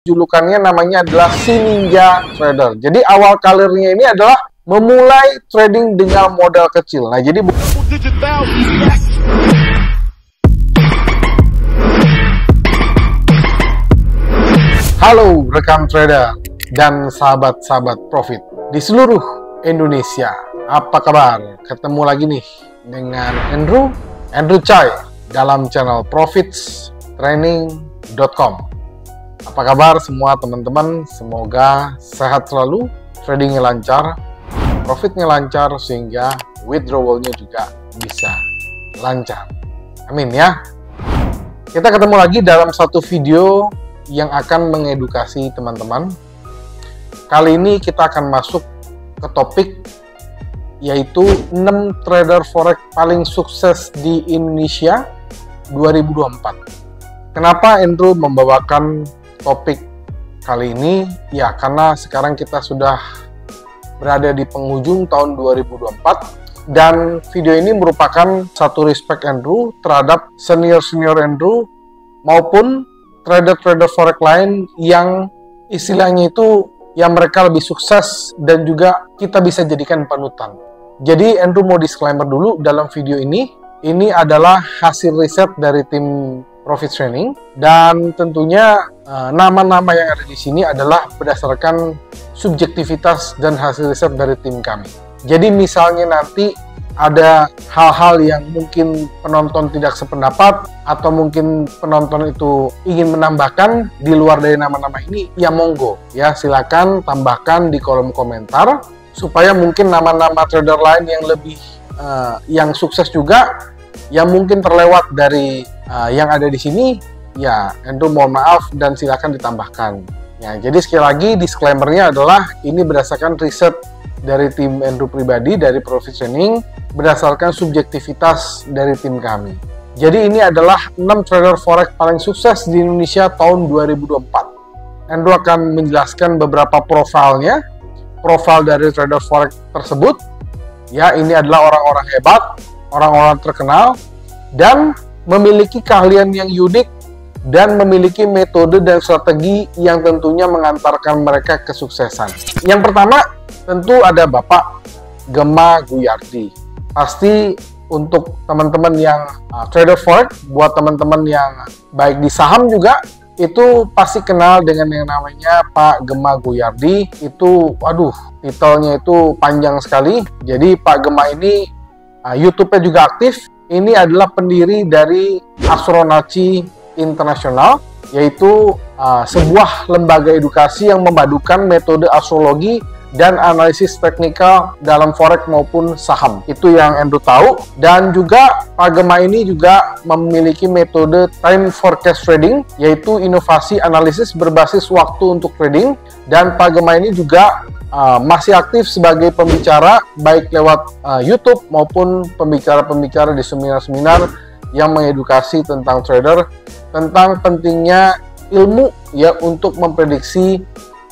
Julukannya namanya adalah si Ninja Trader. Jadi awal karirnya ini adalah memulai trading dengan modal kecil. Nah, jadi halo rekan trader dan sahabat-sahabat profit di seluruh Indonesia. Apa kabar? Ketemu lagi nih dengan Andrew Chai dalam channel profitstraining.com. Apa kabar semua teman-teman? Semoga sehat selalu, tradingnya lancar, profitnya lancar, sehingga withdrawalnya juga bisa lancar. Amin ya. Kita ketemu lagi dalam satu video yang akan mengedukasi teman-teman. Kali ini kita akan masuk ke topik yaitu 6 trader forex paling sukses di Indonesia 2024. Kenapa Andrew membawakan topik kali ini? Ya, karena sekarang kita sudah berada di penghujung tahun 2024 dan video ini merupakan satu respect Andrew terhadap senior-senior Andrew maupun trader-trader forex lain yang istilahnya itu yang mereka lebih sukses dan juga kita bisa jadikan panutan. Jadi Andrew mau disclaimer dulu dalam video ini adalah hasil riset dari tim Profit Training dan tentunya nama-nama yang ada di sini adalah berdasarkan subjektivitas dan hasil riset dari tim kami. Jadi misalnya nanti ada hal-hal yang mungkin penonton tidak sependapat atau mungkin penonton itu ingin menambahkan di luar dari nama-nama ini, ya monggo ya, silakan tambahkan di kolom komentar supaya mungkin nama-nama trader lain yang lebih yang sukses juga yang mungkin terlewat dari yang ada di sini, ya Andrew mohon maaf dan silakan ditambahkan. Ya, jadi sekali lagi disclaimer-nya adalah ini berdasarkan riset dari tim Andrew pribadi dari Profit Training berdasarkan subjektivitas dari tim kami. Jadi ini adalah 6 trader forex paling sukses di Indonesia tahun 2024. Andrew akan menjelaskan beberapa profil dari trader forex tersebut. Ya, ini adalah orang-orang hebat, orang-orang terkenal dan memiliki keahlian yang unik dan memiliki metode dan strategi yang tentunya mengantarkan mereka kesuksesan. Yang pertama tentu ada Bapak Gema Guyardi. Pasti untuk teman-teman yang trader forex, buat teman-teman yang baik di saham juga, itu pasti kenal dengan yang namanya Pak Gema Guyardi. Itu, waduh, titelnya itu panjang sekali. Jadi Pak Gema ini YouTube-nya juga aktif. Ini adalah pendiri dari Astronaci Internasional, yaitu sebuah lembaga edukasi yang memadukan metode astrologi dan analisis teknikal dalam forex maupun saham. Itu yang Andrew tahu. Dan juga Pak Gema ini juga memiliki metode time forecast trading, yaitu inovasi analisis berbasis waktu untuk trading. Dan Pak Gema ini juga masih aktif sebagai pembicara baik lewat YouTube maupun pembicara-pembicara di seminar-seminar yang mengedukasi tentang trader, tentang pentingnya ilmu ya untuk memprediksi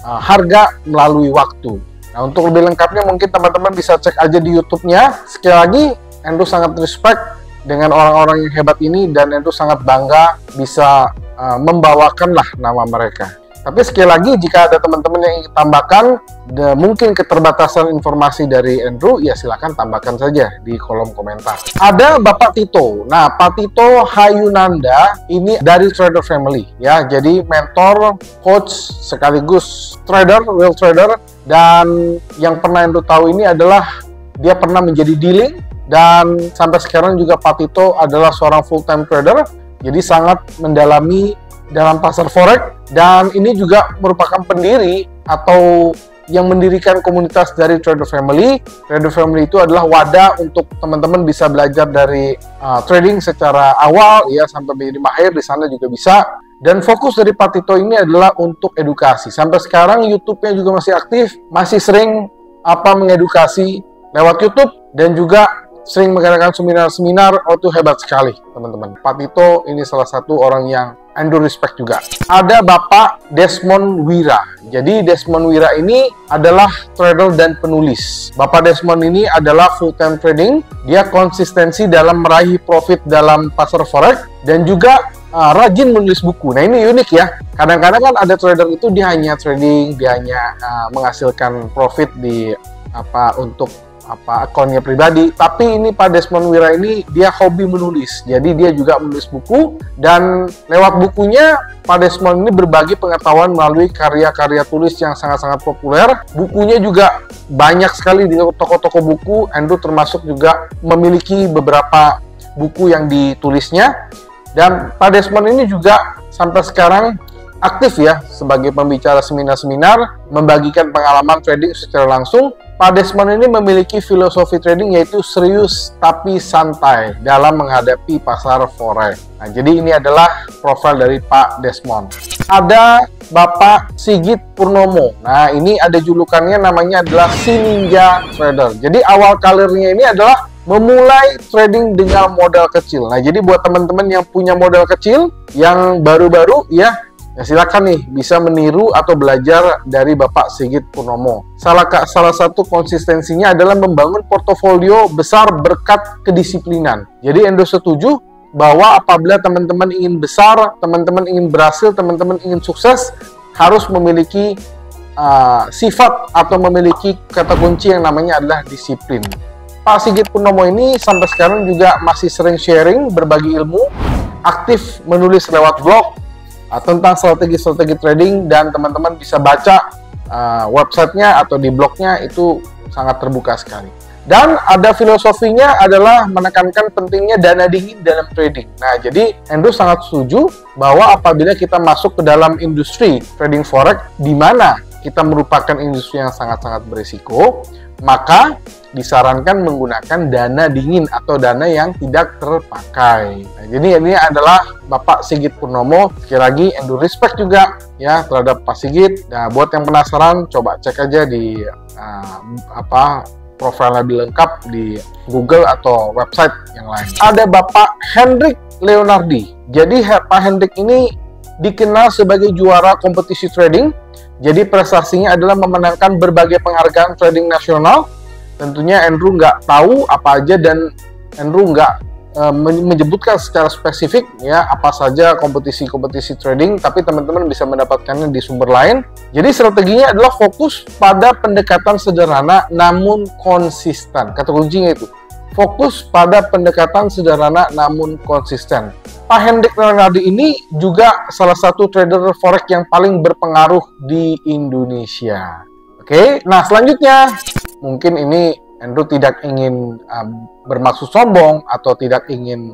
harga melalui waktu. Nah, untuk lebih lengkapnya mungkin teman-teman bisa cek aja di YouTube-nya. Sekali lagi, Andrew sangat respect dengan orang-orang yang hebat ini dan Andrew sangat bangga bisa membawakanlah nama mereka. Tapi sekali lagi, jika ada teman-teman yang ingin tambahkan mungkin keterbatasan informasi dari Andrew, ya silakan tambahkan saja di kolom komentar. Ada Bapak Tito. Nah, Pak Tito Hayunanda ini dari Trader Family ya. Jadi mentor, coach, sekaligus trader, real trader. Dan yang pernah Andrew tahu ini adalah dia pernah menjadi dealing dan sampai sekarang juga Pak Tito adalah seorang full-time trader. Jadi sangat mendalami dalam pasar forex dan ini juga merupakan pendiri atau yang mendirikan komunitas dari Trader Family. Trader Family itu adalah wadah untuk teman-teman bisa belajar dari trading secara awal ya sampai menjadi mahir di sana juga bisa. Dan fokus dari Pak Tito ini adalah untuk edukasi. Sampai sekarang YouTube-nya juga masih aktif, masih sering mengedukasi lewat YouTube dan juga sering mengadakan seminar-seminar. Itu hebat sekali teman-teman. Pak Tito ini salah satu orang yang Andrew respect juga. Ada Bapak Desmond Wira. Jadi Desmond Wira ini adalah trader dan penulis. Bapak Desmond ini adalah full-time trading. Dia konsistensi dalam meraih profit dalam pasar forex dan juga rajin menulis buku. Nah, ini unik ya. Kadang-kadang kan ada trader itu dia hanya trading, dia hanya menghasilkan profit di untuk akunnya pribadi. Tapi ini Pak Desmond Wira ini dia hobi menulis. Jadi dia juga menulis buku, dan lewat bukunya Pak Desmond ini berbagi pengetahuan melalui karya-karya tulis yang sangat-sangat populer. Bukunya juga banyak sekali di toko-toko buku. Andrew termasuk juga memiliki beberapa buku yang ditulisnya. Dan Pak Desmond ini juga sampai sekarang aktif ya sebagai pembicara seminar-seminar, membagikan pengalaman trading secara langsung. Pak Desmond ini memiliki filosofi trading yaitu serius tapi santai dalam menghadapi pasar forex. Nah, jadi ini adalah profil dari Pak Desmond. Ada Bapak Sigit Purnomo. Nah, ini ada julukannya, namanya adalah si Ninja Trader. Jadi awal karirnya ini adalah memulai trading dengan modal kecil. Nah, jadi buat teman-teman yang punya modal kecil, yang baru-baru ya silakan nih bisa meniru atau belajar dari Bapak Sigit Purnomo. Salah satu konsistensinya adalah membangun portofolio besar berkat kedisiplinan. Jadi Endo setuju bahwa apabila teman-teman ingin besar, teman-teman ingin berhasil, teman-teman ingin sukses, harus memiliki sifat atau memiliki kata kunci yang namanya adalah disiplin. Pak Sigit Purnomo ini sampai sekarang juga masih sering sharing, berbagi ilmu, aktif menulis lewat blog tentang strategi-strategi trading, dan teman-teman bisa baca websitenya atau di blognya, itu sangat terbuka sekali. Dan ada filosofinya adalah menekankan pentingnya dana dingin dalam trading. Nah, jadi Andrew sangat setuju bahwa apabila kita masuk ke dalam industri trading forex, di mana kita merupakan industri yang sangat-sangat berisiko, maka disarankan menggunakan dana dingin atau dana yang tidak terpakai. Nah, jadi ini adalah Bapak Sigit Purnomo. Sekali lagi, Andrew respect juga ya terhadap Pak Sigit. Nah, buat yang penasaran, coba cek aja di profil lebih lengkap di Google atau website yang lain. Ada Bapak Hendrik Leonardi. Jadi Pak Hendrik ini dikenal sebagai juara kompetisi trading. Jadi prestasinya adalah memenangkan berbagai penghargaan trading nasional. Tentunya Andrew nggak tahu apa aja, dan Andrew nggak menyebutkan secara spesifik ya apa saja kompetisi-kompetisi trading, tapi teman-teman bisa mendapatkannya di sumber lain. Jadi strateginya adalah fokus pada pendekatan sederhana namun konsisten. Kata kuncinya itu, fokus pada pendekatan sederhana namun konsisten. Pak Hendrik Leonardi ini juga salah satu trader forex yang paling berpengaruh di Indonesia. Oke, nah selanjutnya, mungkin ini Andrew tidak ingin bermaksud sombong atau tidak ingin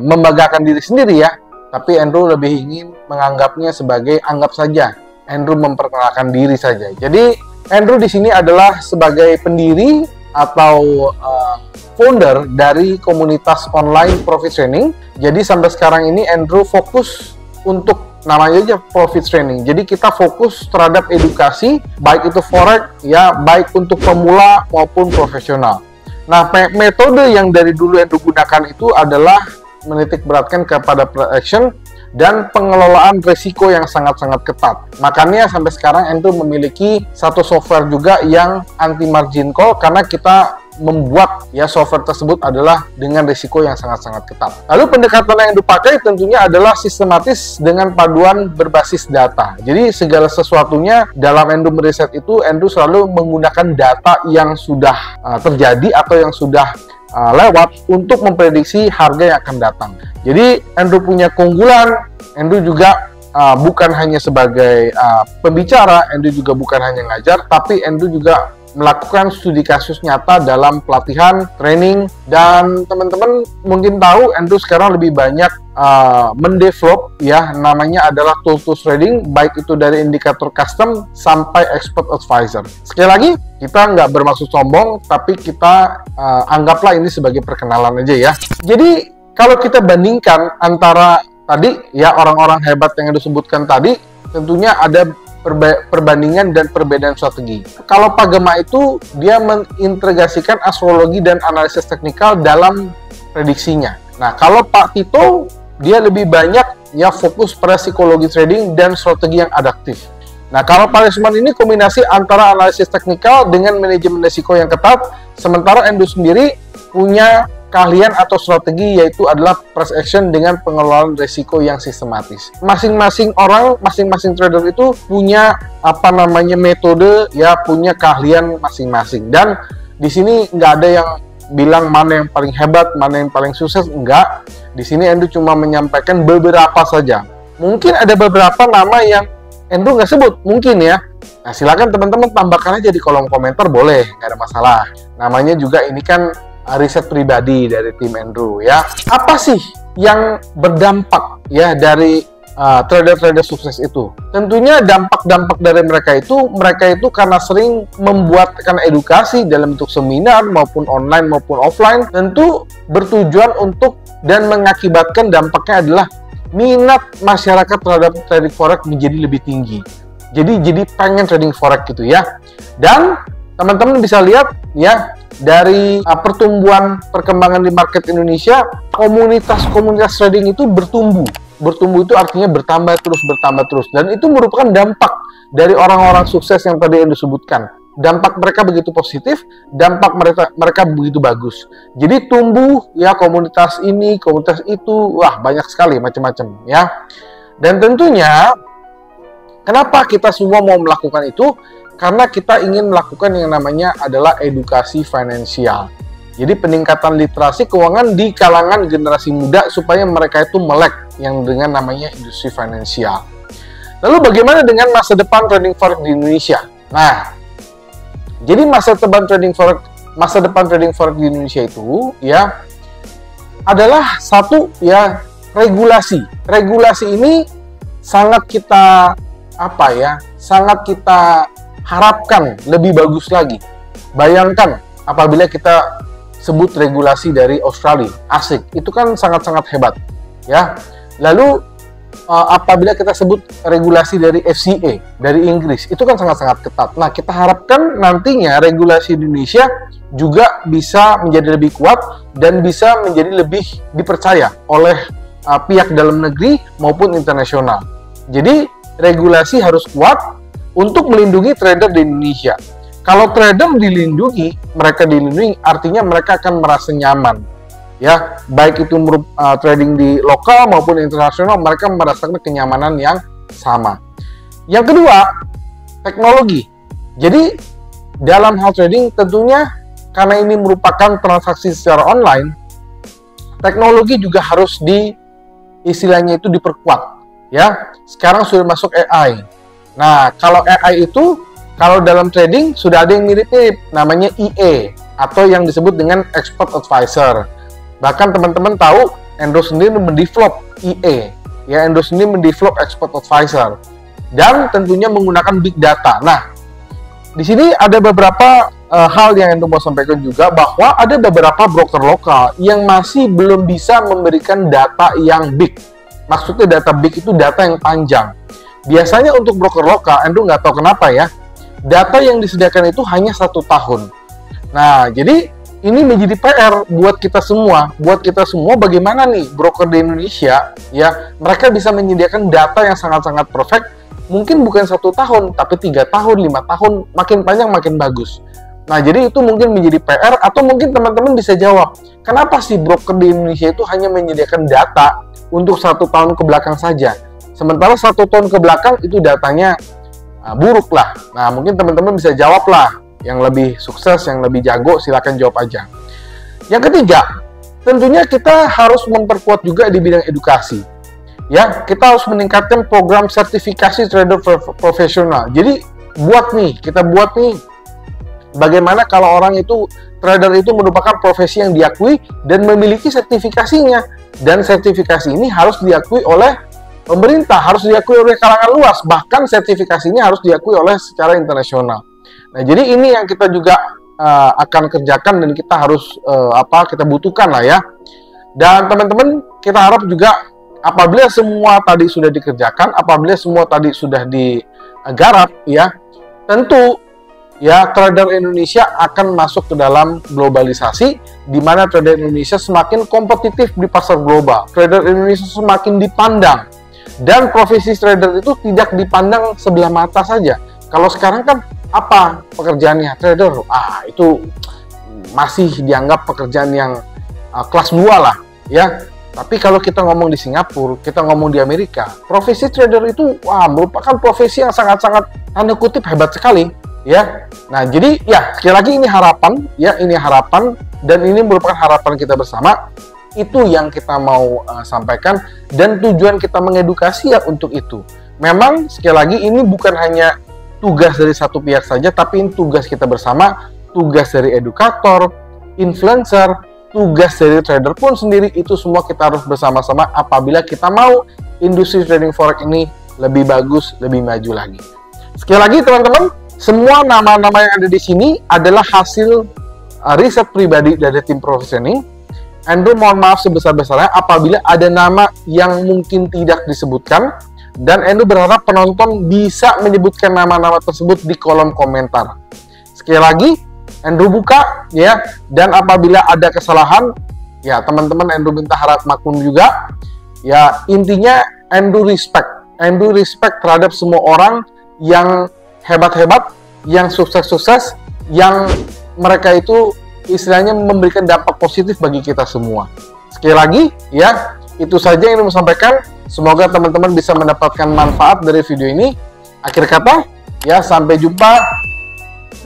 membanggakan diri sendiri ya, tapi Andrew lebih ingin menganggapnya sebagai anggap saja Andrew memperkenalkan diri saja. Jadi Andrew di sini adalah sebagai pendiri atau founder dari komunitas online profit training. Jadi sampai sekarang ini Andrew fokus untuk namanya aja profit training. Jadi kita fokus terhadap edukasi, baik itu forex ya, baik untuk pemula maupun profesional. Nah, metode yang dari dulu Andrew gunakan itu adalah menitik beratkan kepada play action dan pengelolaan risiko yang sangat-sangat ketat. Makanya sampai sekarang Andrew memiliki satu software juga yang anti margin call, karena kita membuat ya software tersebut adalah dengan risiko yang sangat-sangat ketat. Lalu pendekatan yang dipakai tentunya adalah sistematis dengan paduan berbasis data. Jadi segala sesuatunya dalam Andrew meriset itu, Andrew selalu menggunakan data yang sudah terjadi atau yang sudah lewat untuk memprediksi harga yang akan datang. Jadi Andrew punya keunggulan. Andrew juga bukan hanya sebagai pembicara, Andrew juga bukan hanya ngajar, tapi Andrew juga melakukan studi kasus nyata dalam pelatihan, training, dan teman-teman mungkin tahu Andrew sekarang lebih banyak mendevelop ya, namanya adalah tools trading, baik itu dari indikator custom sampai expert advisor. Sekali lagi, kita nggak bermaksud sombong, tapi kita anggaplah ini sebagai perkenalan aja ya. Jadi kalau kita bandingkan antara tadi ya orang-orang hebat yang disebutkan tadi, tentunya ada perbandingan dan perbedaan strategi. Kalau Pak Gema itu dia mengintegrasikan astrologi dan analisis teknikal dalam prediksinya. Nah, kalau Pak Tito dia lebih banyak ya fokus pada psikologi trading dan strategi yang adaptif. Nah, kalau Pak Desmond ini kombinasi antara analisis teknikal dengan manajemen risiko yang ketat, sementara Andrew sendiri punya keahlian atau strategi, yaitu adalah price action dengan pengelolaan risiko yang sistematis. Masing-masing orang, masing-masing trader itu punya metode, ya, punya keahlian masing-masing. Dan di sini nggak ada yang bilang mana yang paling hebat, mana yang paling sukses, enggak. Di sini Andrew cuma menyampaikan beberapa saja. Mungkin ada beberapa nama yang Andrew nggak sebut, mungkin ya. Nah, silakan teman-teman tambahkan aja di kolom komentar, boleh, nggak ada masalah. Namanya juga ini kan riset pribadi dari tim Andrew, ya. Apa sih yang berdampak, ya, dari trader-trader sukses itu? Tentunya dampak-dampak dari mereka itu karena sering membuatkan edukasi dalam bentuk seminar maupun online maupun offline, tentu bertujuan untuk dan mengakibatkan dampaknya adalah minat masyarakat terhadap trading forex menjadi lebih tinggi. Jadi pengen trading forex gitu, ya. Dan teman-teman bisa lihat, ya, dari pertumbuhan perkembangan di market Indonesia, komunitas trading itu bertumbuh. Bertumbuh itu artinya bertambah terus, dan itu merupakan dampak dari orang-orang sukses yang tadi yang disebutkan. Dampak mereka begitu positif, dampak mereka begitu bagus. Jadi tumbuh, ya, komunitas ini, komunitas itu, wah, banyak sekali macam-macam, ya. Dan tentunya kenapa kita semua mau melakukan itu? Karena kita ingin melakukan yang namanya adalah edukasi finansial. Jadi peningkatan literasi keuangan di kalangan generasi muda supaya mereka itu melek yang dengan namanya industri finansial. Lalu bagaimana dengan masa depan trading forex di Indonesia? Nah, jadi masa depan trading forex di Indonesia itu, ya, adalah satu, ya, regulasi. Regulasi ini sangat kita sangat kita harapkan lebih bagus lagi. Bayangkan apabila kita sebut regulasi dari Australia, asik, itu kan sangat-sangat hebat, ya. Lalu apabila kita sebut regulasi dari FCA, dari Inggris, itu kan sangat-sangat ketat. Nah, kita harapkan nantinya regulasi Indonesia juga bisa menjadi lebih kuat dan bisa menjadi lebih dipercaya oleh pihak dalam negeri maupun internasional. Jadi regulasi harus kuat untuk melindungi trader di Indonesia. Kalau trader dilindungi, artinya mereka akan merasa nyaman, ya, baik itu trading di lokal maupun internasional, mereka merasakan kenyamanan yang sama. Yang kedua, teknologi. Jadi dalam hal trading tentunya karena ini merupakan transaksi secara online, teknologi juga harus istilahnya itu diperkuat, ya. Sekarang sudah masuk AI. Nah, kalau AI itu, kalau dalam trading sudah ada yang mirip-mirip, namanya EA atau yang disebut dengan Expert Advisor. Bahkan teman-teman tahu, Andrew sendiri mendevelop EA, ya, Andrew sendiri mendevelop Expert Advisor, dan tentunya menggunakan big data. Nah, di sini ada beberapa hal yang Andrew mau sampaikan juga, bahwa ada beberapa broker lokal yang masih belum bisa memberikan data yang big. Maksudnya data big itu data yang panjang. Biasanya untuk broker lokal, Andrew nggak tahu kenapa, ya, data yang disediakan itu hanya 1 tahun. Nah, jadi ini menjadi PR buat kita semua. Bagaimana nih broker di Indonesia, ya, mereka bisa menyediakan data yang sangat-sangat perfect. Mungkin bukan 1 tahun, tapi 3 tahun, 5 tahun, makin panjang makin bagus. Nah, jadi itu mungkin menjadi PR, atau mungkin teman-teman bisa jawab, kenapa sih broker di Indonesia itu hanya menyediakan data untuk 1 tahun ke belakang saja? Sementara 1 tahun ke belakang itu datanya buruk lah. Nah, mungkin teman-teman bisa jawab lah. Yang lebih sukses, yang lebih jago, silakan jawab aja. Yang ketiga, tentunya kita harus memperkuat juga di bidang edukasi. Ya, kita harus meningkatkan program sertifikasi trader profesional. Jadi, kita buat nih, bagaimana kalau orang itu, trader itu merupakan profesi yang diakui dan memiliki sertifikasinya. Dan sertifikasi ini harus diakui oleh pemerintah, harus diakui oleh kalangan luas, bahkan sertifikasinya harus diakui oleh secara internasional. Nah, jadi ini yang kita juga akan kerjakan dan kita harus kita butuhkan lah, ya. Dan teman-teman, kita harap juga apabila semua tadi sudah dikerjakan, apabila semua tadi sudah digarap, ya, tentu, ya, trader Indonesia akan masuk ke dalam globalisasi, di mana trader Indonesia semakin kompetitif di pasar global. Trader Indonesia semakin dipandang. Dan profesi trader itu tidak dipandang sebelah mata saja. Kalau sekarang kan apa pekerjaannya trader? Itu masih dianggap pekerjaan yang kelas 2 lah ya. Tapi kalau kita ngomong di Singapura, kita ngomong di Amerika, profesi trader itu merupakan profesi yang sangat-sangat tanda kutip hebat sekali ya. Nah, jadi ya sekali lagi ini harapan ya, ini harapan dan ini merupakan harapan kita bersama. Itu yang kita mau sampaikan dan tujuan kita mengedukasi ya untuk itu. Memang sekali lagi ini bukan hanya tugas dari satu pihak saja, tapi ini tugas kita bersama, tugas dari edukator, influencer, tugas dari trader pun sendiri, itu semua kita harus bersama-sama apabila kita mau industri trading forex ini lebih bagus, lebih maju lagi. Sekali lagi teman-teman, semua nama-nama yang ada di sini adalah hasil riset pribadi dari tim Professioning. Andrew mohon maaf sebesar-besarnya apabila ada nama yang mungkin tidak disebutkan, dan Andrew berharap penonton bisa menyebutkan nama-nama tersebut di kolom komentar. Sekali lagi, Andrew buka ya, dan apabila ada kesalahan ya teman-teman, Andrew minta harap maklum juga ya. Intinya Andrew respect terhadap semua orang yang hebat-hebat, yang sukses-sukses, yang mereka itu istilahnya memberikan dampak positif bagi kita semua. Sekali lagi ya, itu saja yang ingin saya sampaikan. Semoga teman-teman bisa mendapatkan manfaat dari video ini. Akhir kata ya, sampai jumpa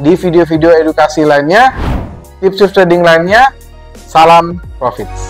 di video-video edukasi lainnya, tips trading lainnya. Salam profit.